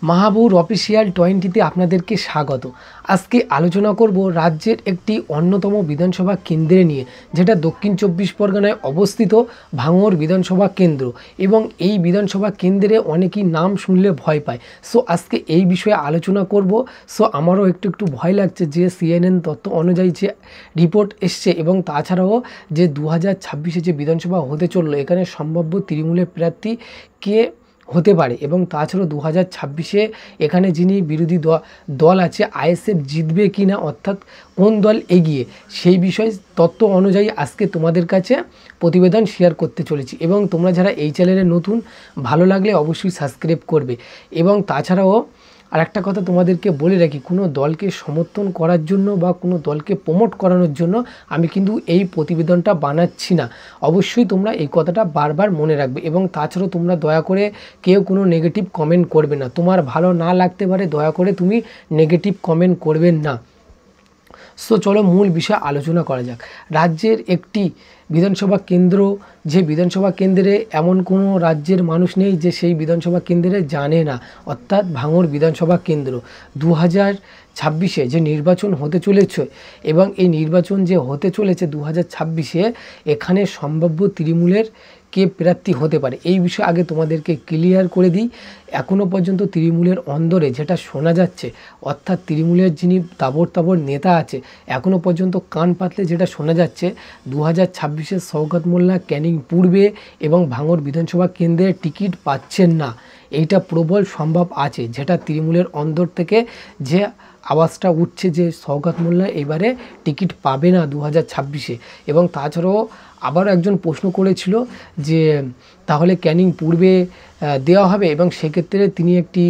Mahabur official 20তে আপনাদেরকে স্বাগত। আজকে আলোচনা করব রাজ্যের একটি অন্যতম বিধানসভা কেন্দ্রে নিয়ে, যেটা দক্ষিণ 24 পরগনায় অবস্থিত ভাঙড় বিধানসভা কেন্দ্র। এবং এই বিধানসভা কেন্দ্রে অনেকেই নাম শুনলে ভয় পায়। সো আজকে এই বিষয়ে আলোচনা করব। সো আমারও একটু ভয় লাগছে যে CNN তথ্য অনুযায়ী যে রিপোর্ট এসছে, এবং তাছাড়াও যে 2026-এ যে বিধানসভা হতে চললো, এখানে সম্ভাব্য তৃণমূলের প্রার্থী কে হতে পারে, এবং তাছাড়াও 2026-এ এখানে যিনি বিরোধী দল আছে ISF জিতবে কি না, অর্থাৎ কোন দল এগিয়ে, সেই বিষয়ে তথ্য অনুযায়ী আজকে তোমাদের কাছে প্রতিবেদন শেয়ার করতে চলেছি। এবং তোমরা যারা এই চ্যানেলে নতুন, ভালো লাগলে অবশ্যই সাবস্ক্রাইব করবে। এবং তাছাড়াও আর একটা কথা তোমাদেরকে বলে রাখি, কোনো দলকে সমর্থন করার জন্য বা কোনো দলকে প্রমোট করানোর জন্য আমি কিন্তু এই প্রতিবেদনটা বানাচ্ছি না। অবশ্যই তোমরা এই কথাটা বারবার মনে রাখবে। এবং তাছাড়াও তোমরা দয়া করে কেউ কোনো নেগেটিভ কমেন্ট করবে না। তোমার ভালো না লাগতে পারে, দয়া করে তুমি নেগেটিভ কমেন্ট করবেন না। সো চলো মূল বিষয়ে আলোচনা করা যাক। রাজ্যের একটি বিধানসভা কেন্দ্র, যে বিধানসভা কেন্দ্রে এমন কোনো রাজ্যের মানুষ নেই যে সেই বিধানসভা কেন্দ্রে জানে না, অর্থাৎ ভাঙড় বিধানসভা কেন্দ্র। 2026-এ যে নির্বাচন হতে চলেছে, এবং এই নির্বাচন যে হতে চলেছে 2026-এ, এখানে সম্ভাব্য তৃণমূলের কে প্রার্থী হতে পারে এই বিষয়ে আগে তোমাদেরকে ক্লিয়ার করে দিই। এখনও পর্যন্ত তৃণমূলের অন্দরে যেটা শোনা যাচ্ছে, অর্থাৎ তৃণমূলের যিনি তাবড় নেতা আছে, এখনও পর্যন্ত কান পাতলে যেটা শোনা যাচ্ছে, 2026-এ শওকত মোল্লা ক্যানিং পূর্বে এবং ভাঙড় বিধানসভা কেন্দ্রের টিকিট পাচ্ছেন না। এইটা প্রবল সম্ভব আছে, যেটা তৃণমূলের অন্দর থেকে যে আওয়াজটা উঠছে যে শওকত মোল্লা এবারে টিকিট পাবে না 2026-এ। এবং তাছাড়াও আবারও একজন প্রশ্ন করেছিল যে তাহলে ক্যানিং পূর্বে দেওয়া হবে, এবং সেক্ষেত্রে তিনি একটি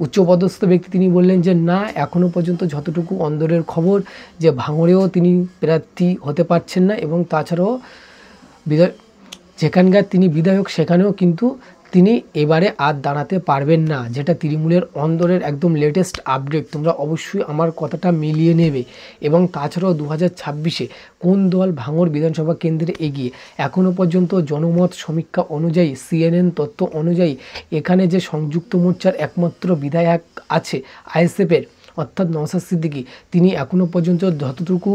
উচ্চপদস্থ ব্যক্তি, তিনি বললেন যে না, এখনও পর্যন্ত যতটুকু অন্দরের খবর যে ভাঙড়েও তিনি প্রার্থী হতে পারছেন না, এবং তাছাড়াও যেখানকার তিনি বিধায়ক সেখানেও কিন্তু তিনি এবারে আর দাঁড়াতে পারবেন না, যেটা তৃণমূলের অন্দরের একদম লেটেস্ট আপডেট। তোমরা অবশ্যই আমার কথাটা মিলিয়ে নেবে। এবং তাছাড়াও 2026-এ কোন দল ভাঙড় বিধানসভা কেন্দ্রে এগিয়ে, এখনও পর্যন্ত জনমত সমীক্ষা অনুযায়ী, CNN তথ্য অনুযায়ী, এখানে যে সংযুক্ত মোর্চার একমাত্র বিধায়ক আছে ISF-এর, অর্থাৎ নওশাদ সিদ্দিকী, তিনি এখনও পর্যন্ত যতটুকু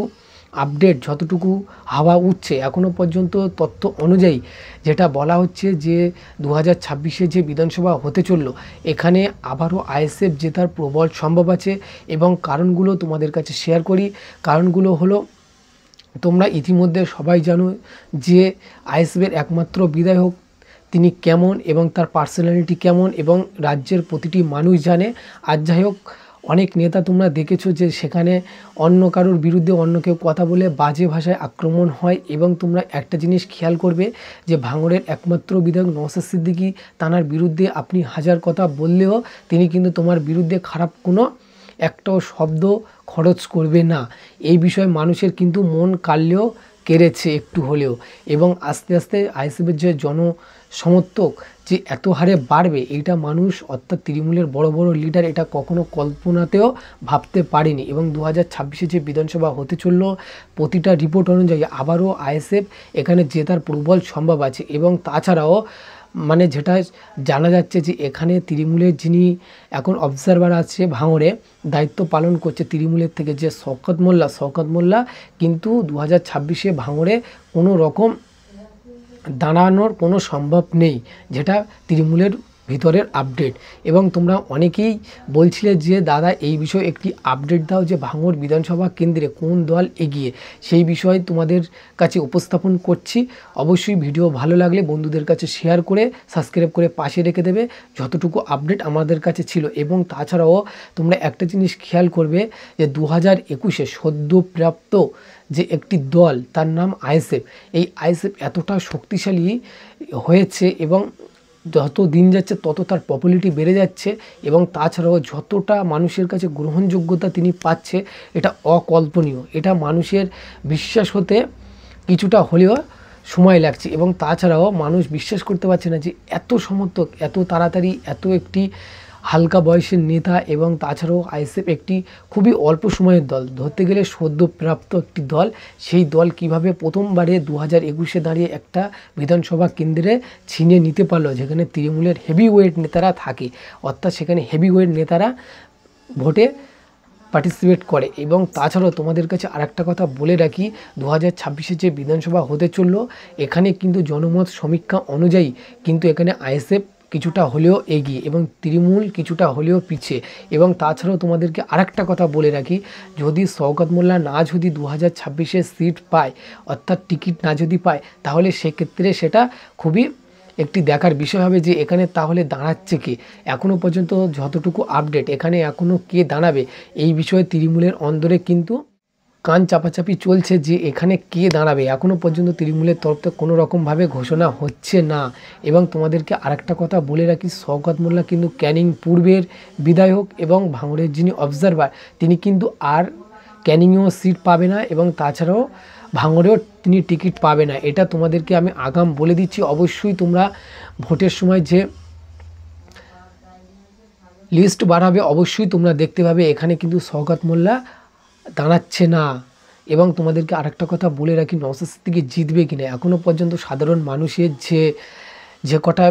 হাওয়া উঠছে, এখনও পর্যন্ত তথ্য অনুযায়ী যেটা বলা হচ্ছে যে 2026-এ যে বিধানসভা হতে চললো, এখানে আবারও ISF জেতার প্রবল সম্ভব আছে। এবং কারণগুলো তোমাদের কাছে শেয়ার করি। কারণগুলো হলো, তোমরা ইতিমধ্যে সবাই জানো যে ISF-এর একমাত্র বিধায়ক তিনি কেমন, এবং তার পার্সোনালিটি কেমন, এবং রাজ্যের প্রতিটি মানুষ জানে। আর যাই হোক, অনেক নেতা তোমরা দেখেছো যে সেখানে অন্য কারোর বিরুদ্ধে অন্য কেউ কথা বলে বাজে ভাষায় আক্রমণ হয়। এবং তোমরা একটা জিনিস খেয়াল করবে যে ভাঙড়ের একমাত্র বিধায়ক নওশাদ সিদ্দিকী, তার বিরুদ্ধে আপনি হাজার কথা বললেও তিনি কিন্তু তোমার বিরুদ্ধে খারাপ কোনো একটাও শব্দ খরচ করবে না। এই বিষয়ে মানুষের কিন্তু মন কাড়লেও কেড়েছে একটু হলেও। এবং আস্তে আস্তে ISF-এর যে জনসমর্থক যে এত হারে বাড়বে, এইটা মানুষ, অর্থাৎ তৃণমূলের বড় বড় লিডার, এটা কখনো কল্পনাতেও ভাবতে পারেনি। এবং 2026-এ যে বিধানসভা হতে চললো, প্রতিটা রিপোর্ট অনুযায়ী আবারও ISF এখানে জেতার প্রবল সম্ভব আছে। এবং তাছাড়াও যেটা জানা যাচ্ছে যে এখানে তৃণমূলের যিনি এখন অবজারভার আছে ভাঙড়ে, দায়িত্ব পালন করছে তৃণমূলের থেকে, যে শওকত মোল্লা কিন্তু 2026-এ ভাঙড়ে কোনো রকম দাঁড়ানোর কোনো সম্ভব নেই, যেটা তৃণমূলের ভিতরের আপডেট। এবং তোমরা অনেকেই বলছিলে যে দাদা এই বিষয়ে একটি আপডেট দাও, যে ভাঙড় বিধানসভা কেন্দ্রে কোন দল এগিয়ে, সেই বিষয়ে তোমাদের কাছে উপস্থাপন করছি। অবশ্যই ভিডিও ভালো লাগলে বন্ধুদের কাছে শেয়ার করে সাবস্ক্রাইব করে পাশে রেখে দেবে, যতটুকু আপডেট আমাদের কাছে ছিল। এবং তাছাড়াও তোমরা একটা জিনিস খেয়াল করবে যে 2021-এ সদ্যপ্রাপ্ত যে একটি দল, তার নাম ISF, এই ISF এতটা শক্তিশালী হয়েছে, এবং যত দিন যাচ্ছে তত তার পপুলারিটি বেড়ে যাচ্ছে। এবং তাছাড়াও যতটা মানুষের কাছে গ্রহণযোগ্যতা তিনি পাচ্ছে, এটা অকল্পনীয়। এটা মানুষের বিশ্বাস হতে কিছুটা হলেও সময় লাগছে। এবং তাছাড়াও মানুষ বিশ্বাস করতে পারছে না যে এত সমর্থক এত তাড়াতাড়ি এত একটি হালকা বয়সের নেতা এবং তাছাড়াও আইএসএফ একটি খুবই অল্প সময়ের দল, ধরতে গেলে সদ্যপ্রাপ্ত একটি দল। সেই দল কিভাবে প্রথমবারে 2021-এ দাঁড়িয়ে একটা বিধানসভা কেন্দ্রে ছিনিয়ে নিতে পারলো, যেখানে তৃণমূলের হেভিওয়েট নেতারা থাকে, অর্থাৎ সেখানে হেভিওয়েট নেতারা ভোটে পার্টিসিপেট করে। এবং তাছাড়াও তোমাদের কাছে আরেকটা কথা বলে রাখি, 2026-এ যে বিধানসভা হতে চললো, এখানে কিন্তু জনমত সমীক্ষা অনুযায়ী কিন্তু এখানে আইএসএফ কিছুটা হলেও এগিয়ে এবং তৃণমূল কিছুটা হলেও পিছিয়ে। এবং তাছাড়াও তোমাদেরকে আরেকটা কথা বলে রাখি, যদি শওকত মোল্লা না যদি 2026-এ সিট পায়, অর্থাৎ টিকিট না যদি পায়, তাহলে সেক্ষেত্রে সেটা খুবই একটি দেখার বিষয় হবে যে এখানে তাহলে দাঁড়াচ্ছে কে। এখনও পর্যন্ত যতটুকু আপডেট, এখানে এখনও কে দাঁড়াবে এই বিষয়ে তৃণমূলের অন্দরে কিন্তু কান চাপাচাপি চলছে যে এখানে কে দাঁড়াবে। এখনও পর্যন্ত তৃণমূলের তরফ থেকে কোনো রকমভাবে ঘোষণা হচ্ছে না। এবং তোমাদেরকে আরেকটা কথা বলে রাখি, শওকত মোল্লা কিন্তু ক্যানিং পূর্বের বিধায়ক এবং ভাঙড়ের যিনি অবজারভার, তিনি কিন্তু আর ক্যানিংয়েও সিট পাবে না এবং তাছাড়াও ভাঙড়েও তিনি টিকিট পাবে না। এটা তোমাদেরকে আমি আগাম বলে দিচ্ছি। অবশ্যই তোমরা ভোটের সময় যে লিস্ট বাড়াবে, অবশ্যই তোমরা দেখতে পাবে এখানে কিন্তু শওকত মোল্লা দাঁড়াচ্ছে না। এবং তোমাদেরকে আরেকটা কথা বলে রাখি, নওশাদ সিদ্দিকী জিতবে কিনা। এখনও পর্যন্ত সাধারণ মানুষের যে কটা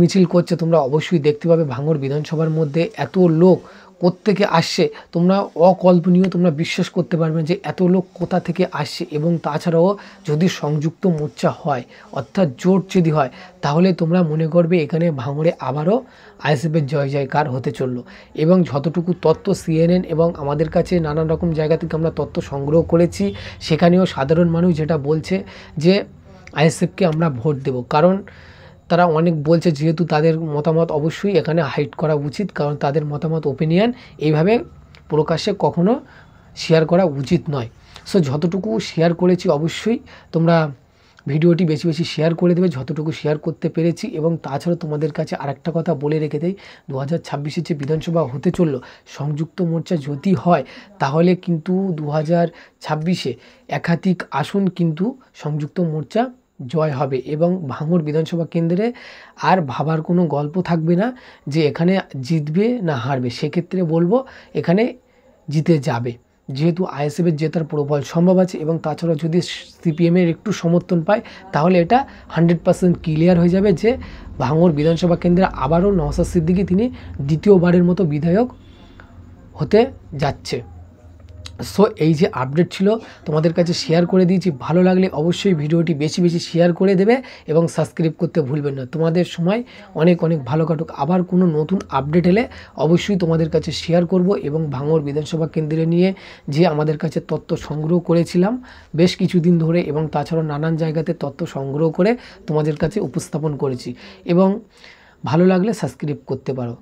মিছিল করছে, তোমরা অবশ্যই দেখতে পাবে ভাঙড় বিধানসভার মধ্যে এত লোক কোত্থেকে আসছে, তোমরা অকল্পনীয়, তোমরা বিশ্বাস করতে পারবে না যে এত লোক কোথা থেকে আসছে। এবং তাছাড়াও যদি সংযুক্ত মোর্চা হয়, অর্থাৎ জোট যদি হয়, তাহলে তোমরা মনে করবে এখানে ভাঙড়ে আবারও আইএসএফের জয় জয়কার হতে চললো। এবং যতটুকু তথ্য সিএনএন এবং আমাদের কাছে নানান রকম জায়গা থেকে আমরা তথ্য সংগ্রহ করেছি, সেখানেও সাধারণ মানুষ যেটা বলছে যে আইএসএফকে আমরা ভোট দেব। কারণ তারা অনেক বলছে, যেহেতু তাদের মতামত অবশ্যই এখানে হাইড করা উচিত, কারণ তাদের মতামত ওপিনিয়ন এইভাবে প্রকাশ্যে কখনো শেয়ার করা উচিত নয়। সো যতটুকু শেয়ার করেছি অবশ্যই তোমরা ভিডিওটি বেশি বেশি শেয়ার করে দেবে, যতটুকু শেয়ার করতে পেরেছি। এবং তাছাড়াও তোমাদের কাছে আরেকটা কথা বলে রেখে দেই, 2026-এ যে বিধানসভা হতে চললো, সংযুক্ত মোর্চা যদি হয়, তাহলে কিন্তু 2026-এ একাধিক আসন কিন্তু সংযুক্ত মোর্চা জয় হবে। এবং ভাঙড় বিধানসভা কেন্দ্রে আর ভাবার কোনো গল্প থাকবে না যে এখানে জিতবে না হারবে। সেক্ষেত্রে বলবো এখানে জিতে যাবে, যেহেতু আইএসএফের জেতার প্রবল সম্ভব আছে। এবং তাছাড়া যদি সিপিএমের একটু সমর্থন পায়, তাহলে এটা 100% ক্লিয়ার হয়ে যাবে যে ভাঙড় বিধানসভা কেন্দ্রে আবারও নওশাদ সিদ্দিকী তিনি দ্বিতীয়বারের মতো বিধায়ক হতে যাচ্ছে। সো এই যে আপডেট ছিল তোমাদের কাছে শেয়ার করে দিয়েছি। ভালো লাগলে অবশ্যই ভিডিওটি বেশি বেশি শেয়ার করে দেবে এবং সাবস্ক্রাইব করতে ভুলবেন না। তোমাদের সময় অনেক অনেক ভালো কাটুক। আবার কোনো নতুন আপডেট এলে অবশ্যই তোমাদের কাছে শেয়ার করব। এবং ভাঙড় বিধানসভা কেন্দ্রে নিয়ে যে আমাদের কাছে তথ্য সংগ্রহ করেছিলাম বেশ কিছুদিন ধরে, এবং তাছাড়াও নানান জায়গাতে তথ্য সংগ্রহ করে তোমাদের কাছে উপস্থাপন করেছি। এবং ভালো লাগলে সাবস্ক্রাইব করতে পারো।